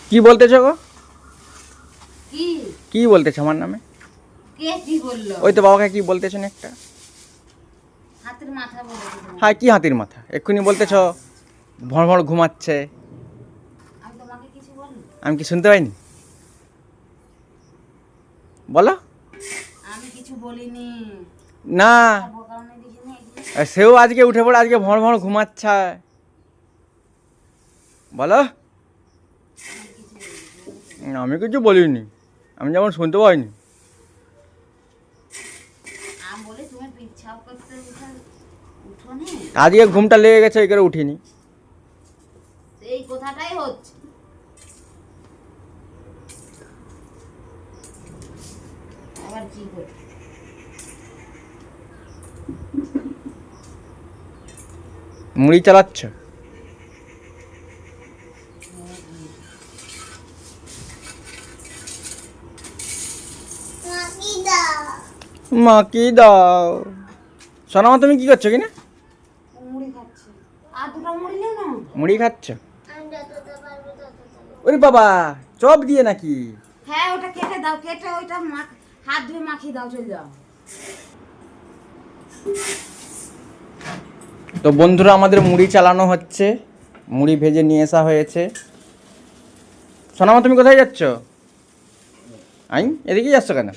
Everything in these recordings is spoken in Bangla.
কি বলতেছো গো? কি কি বলতেছো আমার নামে? কে কি বললো? ওই তো বাবাকে কি বলতেছেন একটা। হাতের মাথা বলে দিলাম। হ্যাঁ, কি হাতির মাথা? এক্ষুনি বলতেছো ভড় ভড় ঘুমাচ্ছে। আমি তোমাকে কিছু বলি? আমি কি শুনতে পাইনি? বলো। আমি কিছু বলিনি। না, বোকাউনি দেখিনি একদিন। সেও আজকে উঠে পড়ে আজকে ভড় ভড় ঘুমাচ্ছে। বলো। আমি কিছু বলিনি, আমি যেমন শুনতে পাইনি। আমি বলি তুমি পিছাও করতে উঠো নি, আজকে ঘুমটা লেগে গেছে, এই করে উঠিনি। এই কথাটাই হচ্ছে। আবার কি করবে? মুড়ি চালাচ্ছ? মা কি দাও। সোনামা তুমি কি করছো কিনা? মুড়ি খাচ্ছে। আর দুটো মুড়ি নেও না। মুড়ি খাচ্ছ? ওরে বাবা, চপ দিয়ে নাকি? হ্যাঁ, ওটা কেটে দাও, কেটে ওইটা হাত ধুয়ে মাখিয়ে দাও, চলে যাও। তো বন্ধুরা, আমাদের মুড়ি চালানো হচ্ছে, মুড়ি ভেজে নিয়ে আসা হয়েছে। সোনামা তুমি কোথায় যাচ্ছ? আই এদিকেই যাচ্ছ কেন?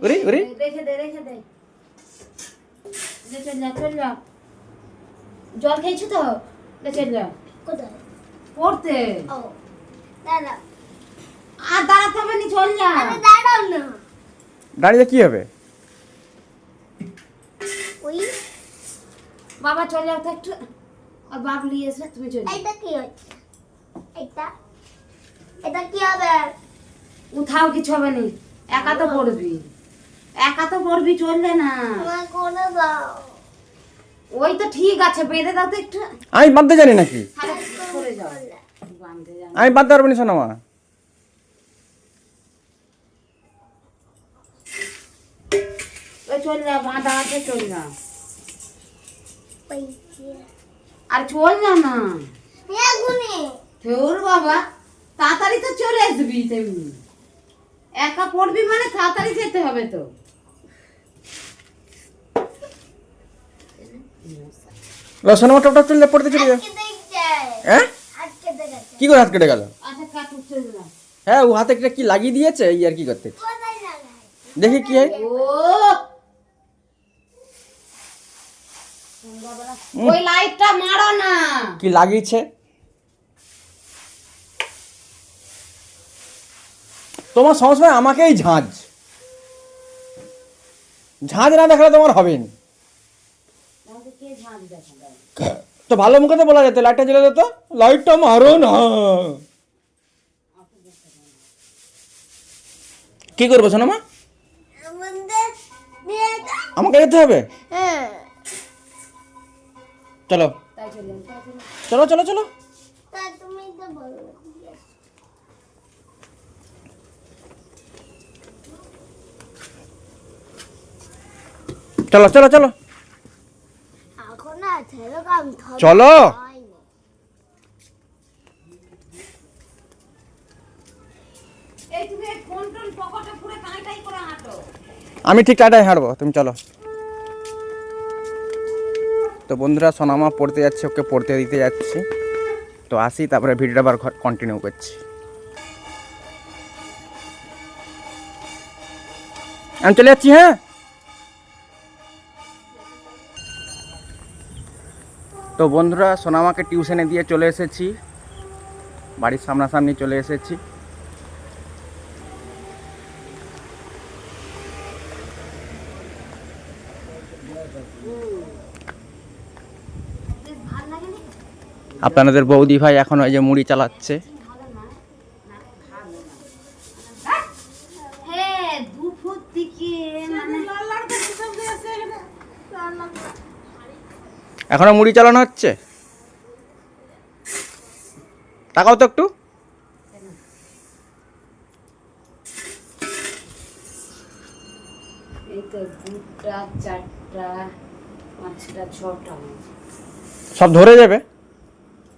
ওরে ওরে, রেখে দে, রেখে দে, চল যাও, চল যাও। জল খেয়েছো তো? চল যাও। কোথায়? পড়তে। ও দাঁড়া, আর দাঁড়াতে হবে না, চল যাও। আরে দাঁড়াও না। দাঁড়িয়ে কি হবে? ওই বাবা চল যাও তো একটু। আর বাবলি এসে তুমি চলে যাও। এটা কি হচ্ছে? এটা এটা কি হবে? উঠাও, কিছু হবে না। একা তো পড়বি, একা তো পড়বি, চললে না। তোমার করে দাও। ওই তো ঠিক আছে, বেঁধে দাও তো একটু। আমি বাঁধতে জানি নাকি? তাহলে সরে যাও। বাঁধতে জানো? আমি বাঁধতে পারবো না সোনামা। ওই চল যাও, বাঁধা আছে, চল যাও। ওই আর চল যাও না। এগুনি তোর বাবা, তাড়াতাড়ি তো চলে আসবি। তেমনি একা পড়বি মানে তাড়াতাড়ি যেতে হবে তো। সোনামা টপটা চললে পড়তে চলে যাও। আজকে দেখছে, হ্যাঁ, আজকে দেখছে। কি করে হাত কেটে গেল? আচ্ছা কাটু, চল যাও। হ্যাঁ, ও হাতে একটা কি লাগিয়ে দিয়েছে, এই আর কি করতে। কোথায় লাগাই? দেখি কি হয়। ও ওই লাইটটা মারো না। কি লাগিয়েছে? তোমার সবসময় আমাকেই ঝাঁজ ঝাঁজ না দেখালে তোমার হবে না। আমাকে কে ঝাঁজ দেখাবে? তো ভালো মুখে তো বলা যেত, লাইটটা জ্বলে যেত। লাইটটা মারো না। কি করবো সোনামা? আমাদের দিয়ে দাও। আমাকে যেতে হবে? হ্যাঁ, চলো তাই চলে যাও, তাই চলে যাও। চলো চলো চলো। তা তুমি তো বলো। চলো চলো চলো এখন আছে এরকম ধরে চলো। হয়নি। এই তুমি এই ফোন টোন পকেটে পুরো টাইটাই করে হাঁটো। আমি ঠিক টাটাই হাঁটবো, তুমি চলো। তো বন্ধুরা, সোনামা পড়তে যাচ্ছে, ওকে পড়তে দিতে যাচ্ছি। তো আসি, তারপরে ভিডিওটা আবার কন্টিনিউ করছি। আমি চলে যাচ্ছি। হ্যাঁ, তো বন্ধুরা, সোনামাকে টিউশনে দিয়ে চলে এসেছি, বাড়ির সামনাসামনি চলে এসেছি। বেশ ভালো লাগে না? আপনাদের বৌদি ভাই এখন ওই যে মুড়ি চালাচ্ছে। ভালো না, না ভালো না। হ্যাঁ, দুপুর থেকে মানে এখনো মুড়ি চালানো হচ্ছে। তাকাও তো একটু। এই তো 2টা 4টা 5টা 6টা সব ধরে যাবে,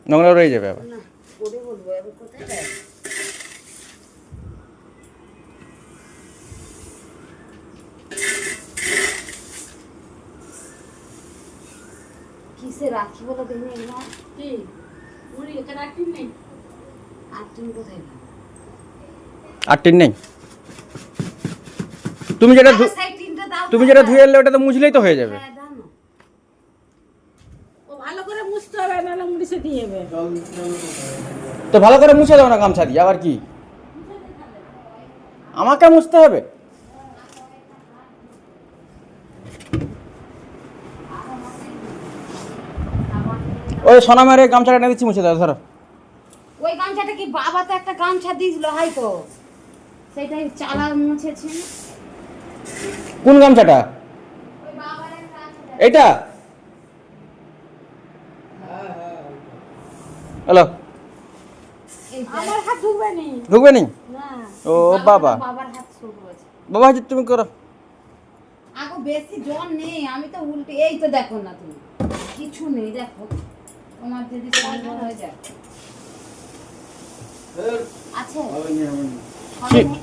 নোংরা রয়ে যাবে আবার। না করে বলবো এবার কোথায় যায়? কিসে রাখি বলো দেখি এগুলো কি মুড়ি এখানে একটি নেই। আর তুমি কোথায় গেলে? আর টিন নেই? তুমি যেটা আমার সেই টিনটা দাও তো। তুমি যেটা ধুয়ে এলে ওটা তো মুছলেই তো হয়ে যাবে। হ্যাঁ, দাও না। ও ভালো করে মুছতে হবে, নাহলে মুড়ি সেটি যাবে। তো ভালো করে মুছে দাও না গামছা দিয়ে, আবার কি আমাকে মুছতে হবে? ওই সোনামের এই গামছাটা এনে দিচ্ছি, মুছে দাও ধরো। ওই গামছাটা কি বাবা তো একটা গামছা দিয়েছিল হয়তো, সেটাই চালা মুছেছে। কোন গামছাটা? ওই বাবার একটা আছে। এইটা? হ্যালো, এই যে। আমার হাত ঢুকবে নি ঢুকবে নি? না। ও বাবা, বাবার হাত সরু আছে। বাবা হাজি তুমি করো। আগো বেশি জল নেই, আমি তো উল্টে এই তো দেখো না তুমি, কিছু নেই দেখো, তোমার যদি সন্দেহ হয়ে যায় আছে হবে কি? নি?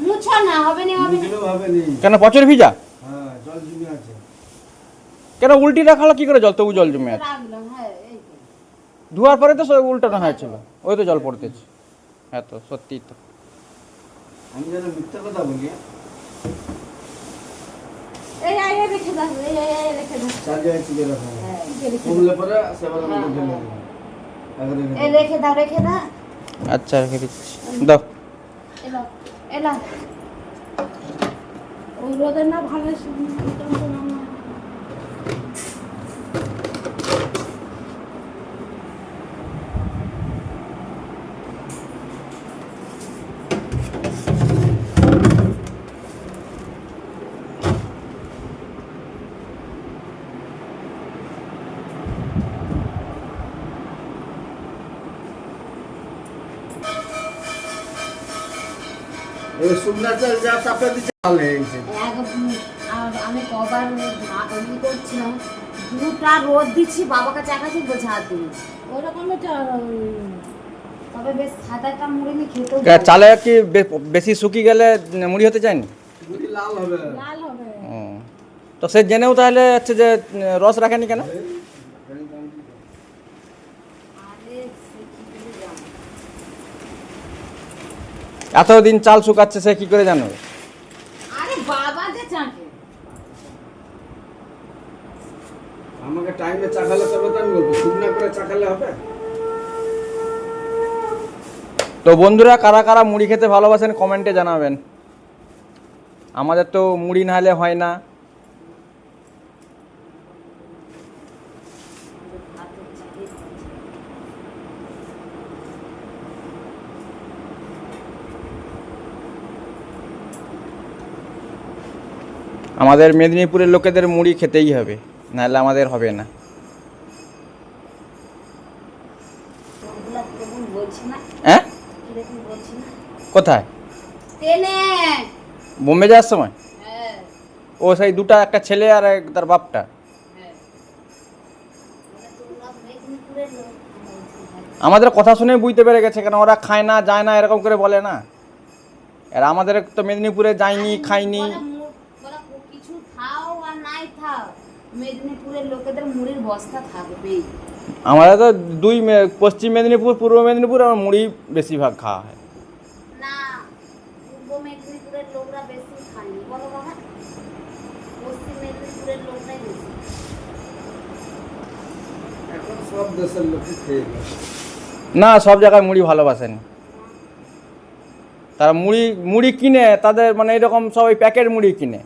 মুছো না, হবে না হবে না। কেন পচর ভিজা? জল জমে আছে। কেন উল্টি রাখালো কি করে? জল তবু জল জমে আছে। রাখলাম, হ্যাঁ এই তো। ধোয়ার পরে তো সব উল্টানো হয়েছিল, ওই তো জল পড়তেছে। হ্যাঁ তো সত্যি তো। আমি যেন মিথ্যা কথা বলি, এই রেখে দাও, এই রেখে দাও। চার্জার চিপে রাখো। হ্যাঁ, কমলে পরে সেবার মধ্যে ঢেলে দেবো। এই রেখে দাও, রেখে দাও। আচ্ছা রেখে দিচ্ছি, দাও। এলো এলো। ওই রোদে না ভালো না। এই শুকনা চাল যা চাপে দিচ্ছে ভালো হয়েছে। আর আমি কবার করছিলাম, দুটা রোদ দিচ্ছি, বাবাকে চাকাচ্ছি, বলছে হাত দিন। ওরকম তবে বেশ সাদাটা মুড়ি নিয়ে খেতেও চালে কি বেশি শুকিয়ে গেলে মুড়ি হতে চায়নি? মুড়ি লাল হবে। লাল হবে। ও, তো সে জেনেও তাহলে হচ্ছে যে রস রাখেনি কেন? আরে সে কি করে জানো? এতদিন চাল শুকাচ্ছে সে কি করে জানবে? আরে বাবা যে চাকে। আমাকে টাইমে চাকালে তবে তো আমি বলবো, শুকনা করে চাকালে হবে? তো বন্ধুরা, কারা কারা মুড়ি খেতে ভালোবাসেন কমেন্টে জানাবেন। আমাদের তো মুড়ি না হলে হয় না। আমাদের মেদিনীপুরের লোকেদের মুড়ি খেতেই হবে, নাহলে আমাদের হবে না। ওগুলা কিরকম বলছি না, হ্যাঁ? কিরকম বলছি না। কোথায়? টেনে। বোম্বে যাওয়ার সময়? হ্যাঁ ও সেই দুটা, একটা ছেলে আর তার বাপটা। হ্যাঁ। তোমরা মেদিনীপুরের লোক। আমাদের কথা শুনে বুঝতে পেরে গেছে, কেন ওরা খায় না যায় না এরকম করে বলে না। আর আমাদের তো মেদিনীপুরে যায়নি, খাইনি। বলা কিছু খাও আর নাই খাও, মেদিনীপুরের লোকেদের মুড়ির বস্তা থাকবেই। আমাদের তো পশ্চিম মেদিনীপুর, পূর্ব মেদিনীপুর, আর মুড়ি বেশিরভাগ খাওয়া হয়। না, পূর্ব মেদিনীপুরের লোকরা বেশি খায়নি, বলো বাবা, পশ্চিম মেদিনীপুরের লোকরাই বেশি। এখন সব দেশের লোকে খেয়ে গেছে। না, সব জায়গায় মুড়ি ভালোবাসেন। তারা মুড়ি মুড়ি কিনে, তাদের মানে এরকম সব ওই প্যাকেট মুড়ি কিনে।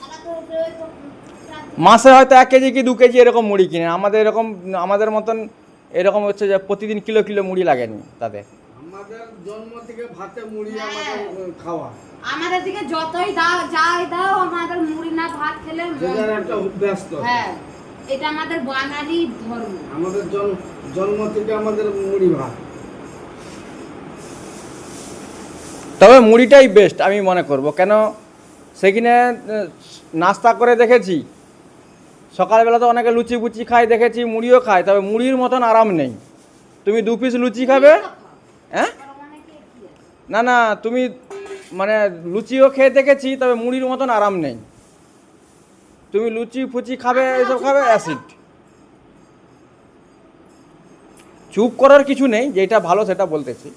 তারা তো ওই তো মাসে হয়তো 1 কেজি কি 2 কেজি এরকম মুড়ি কিনে। আমাদের এরকম, আমাদের মতন এরকম হচ্ছে যে প্রতিদিন কিলো কিলো মুড়ি লাগেনি তাদের। আমাদের জন্ম থেকে ভাতে মুড়ি আমাদের খাওয়া, আমাদের দিকে যতই দাও যাই দাও, আমাদের মুড়ি না ভাত খেলে যে যার একটা অভ্যাস তো। হ্যাঁ, এটা আমাদের বাঙালি ধর্ম। আমাদের জন্ম থেকে আমাদের মুড়ি ভাত। তবে মুড়িটাই বেস্ট আমি মনে করব, কেন সেখানে নাস্তা করে দেখেছি, সকালবেলা তো অনেকে লুচি বুচি খায় দেখেছি, মুড়িও খায়, তবে মুড়ির মতন আরাম নেই। তুমি 2 পিস লুচি খাবে, হ্যাঁ? না না, তুমি মানে লুচিও খেয়ে দেখেছি, তবে মুড়ির মতন আরাম নেই। তুমি লুচি ফুচি খাবে, এসব খাবে, অ্যাসিড। চুপ করার কিছু নেই, যেটা ভালো সেটা বলতেছি।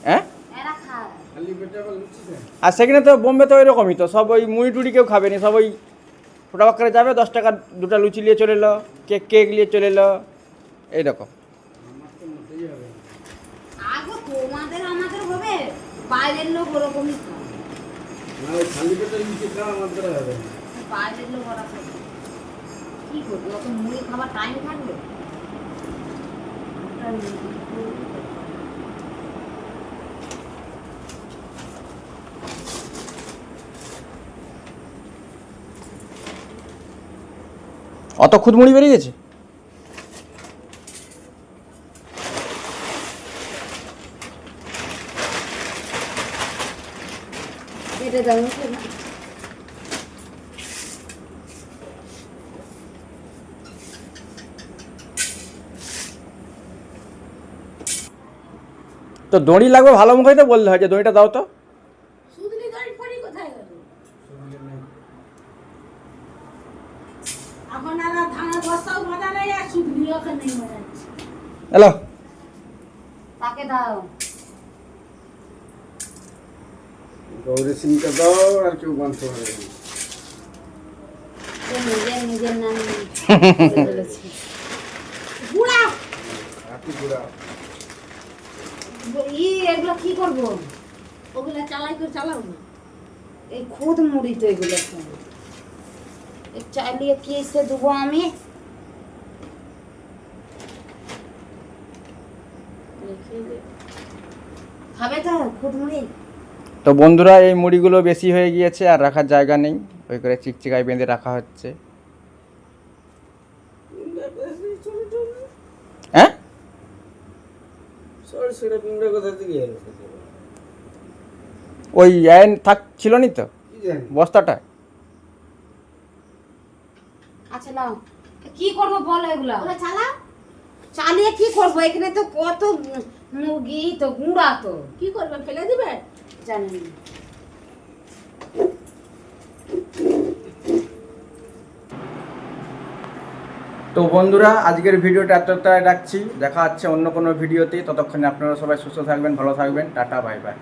হ্যাঁ, এরা খায়। খালি পেটে আবার লুচি খায়। আর সেখানে তো বোম্বে তো এরকমই তো, সব ওই মুড়ি টুড়ি কেউ খাবে না, সব ওই ফোটাবাক করে যাবে, 10 টাকা 2টা লুচি নিয়ে চলে এলো, কেক নিয়ে চলে এলো, এইরকম। আমার তো মোটেই হবে না। আগো তোমাদের আমাদের হবে, বাইরের লোক ওরকমই খায়। না, ওই খালি পেটে লুচি খাওয়া আমার দ্বারা হবে না। বাইরের লোক ওরা খাবে। কি করবি, অত মুড়ি খাবার টাইম থাকবে? ওটা অত খুদ মুড়ি বেরিয়ে গেছে। কেটে দাও মুখে না। তো দড়ি লাগবে ভালো মুখেই তো বলতে হয় যে দড়িটা দাও তো। সুদলি গাড়ি ফড়ি কোথায় গেল? শরীরে নেই। এখন আর ধানের বস্তাও বাঁধা নেই, আর সুদলি ওখানে নেই বাজাচ্ছে। হ্যালো, তাকে দাও। গৌরী সিংকে দাও, আর কেউ বাঁধতে পারবে না। সে নিজের নাম বলেছে। বুড়া হাতি ঘোড়া। এগুলো কি করবো? ওগুলা চালাই করে চালাও না। এই খুদ মুড়ি তো এগুলো সব। এই চালিয়ে কি এসে দেবো আমি? খাবে তো খুদ মুড়ি? তো বন্ধুরা, এই মুড়িগুলো বেশি হয়ে গিয়েছে, আর রাখার জায়গা নেই, ওই করে চিকচিকায় বেঁধে রাখা হচ্ছে। হ্যাঁ, সরষেটা পিঁমড়ে কোথা থেকে এলো? ওই ছিল নি তো কি জানি। বস্তাটা। আচ্ছা নাও, কি করবো বলো এগুলা? ওগুলা চালাও। চালিয়ে কি করবো? এখানে তো কত মুরগি, তো গুঁড়া তো কি করবে, ফেলে দিবে? জানি না। তো বন্ধুরা, আজকের ভিডিওটা এতটাই রাখছি, দেখা হচ্ছে অন্য কোনো ভিডিওতে। ততক্ষণে আপনারা সবাই সুস্থ থাকবেন, ভালো থাকবেন, টাটা, বাই বাই।